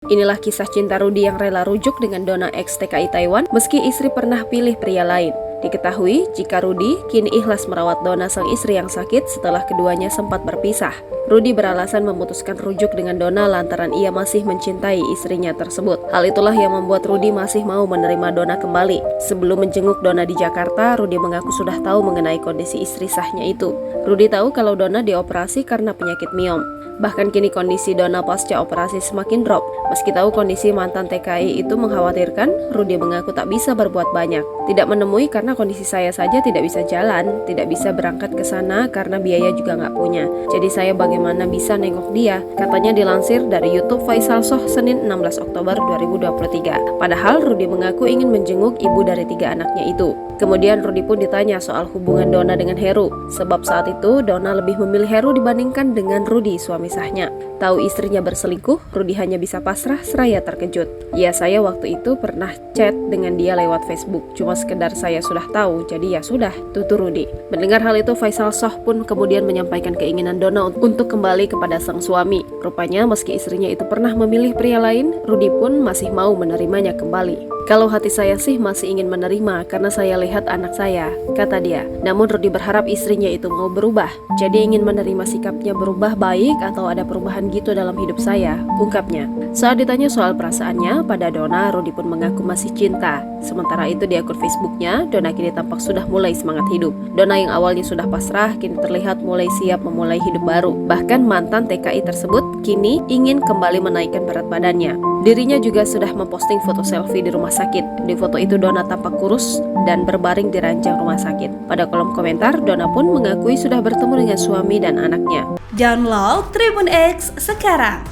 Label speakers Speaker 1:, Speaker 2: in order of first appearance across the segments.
Speaker 1: Inilah kisah cinta Rudy yang rela rujuk dengan Donna ex TKI Taiwan meski istri pernah pilih pria lain. Diketahui jika Rudy kini ikhlas merawat Donna sang istri yang sakit setelah keduanya sempat berpisah. Rudy beralasan memutuskan rujuk dengan Donna lantaran ia masih mencintai istrinya tersebut. Hal itulah yang membuat Rudy masih mau menerima Donna kembali. Sebelum menjenguk Donna di Jakarta, Rudy mengaku sudah tahu mengenai kondisi istri sahnya itu. Rudy tahu kalau Donna dioperasi karena penyakit miom. Bahkan kini kondisi Donna pasca operasi semakin drop. Meski tahu kondisi mantan TKI itu mengkhawatirkan, Rudy mengaku tak bisa berbuat banyak. Tidak menemui karena kondisi saya saja tidak bisa jalan, tidak bisa berangkat ke sana karena biaya juga nggak punya. Jadi saya bagaimana bisa nengok dia? Katanya dilansir dari YouTube Faisal Soh Senin 16 Oktober 2023. Padahal Rudy mengaku ingin menjenguk ibu dari 3 anaknya itu. Kemudian Rudy pun ditanya soal hubungan Donna dengan Heru. Sebab saat itu Donna lebih memilih Heru dibandingkan dengan Rudy suami sahnya. Tahu istrinya berselingkuh, Rudy hanya bisa pasrah seraya terkejut. Ya saya waktu itu pernah chat dengan dia lewat Facebook. Cuma sekedar saya sudah tahu, jadi ya sudah, tutur Rudy. Mendengar hal itu Faisal Soh pun kemudian menyampaikan keinginan Donna untuk kembali kepada sang suami. Rupanya meski istrinya itu pernah memilih pria lain, Rudy pun masih mau menerimanya kembali. Kalau hati saya sih masih ingin menerima karena saya lihat anak saya, kata dia. Namun Rudy berharap istrinya itu mau berubah. Jadi ingin menerima sikapnya berubah baik atau ada perubahan gitu dalam hidup saya, ungkapnya. Saat ditanya soal perasaannya pada Donna, Rudy pun mengaku masih cinta. Sementara itu di akun Facebooknya, Donna kini tampak sudah mulai semangat hidup. Donna yang awalnya sudah pasrah, kini terlihat mulai siap memulai hidup baru. Bahkan mantan TKI tersebut kini ingin kembali menaikkan berat badannya. Dirinya juga sudah memposting foto selfie di rumah sakit. Di foto itu Donna tampak kurus dan berbaring di ranjang rumah sakit. Pada kolom komentar, Donna pun mengakui sudah bertemu dengan suami dan anaknya.
Speaker 2: Download Tribun X sekarang,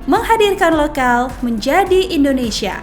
Speaker 2: menghadirkan lokal menjadi Indonesia.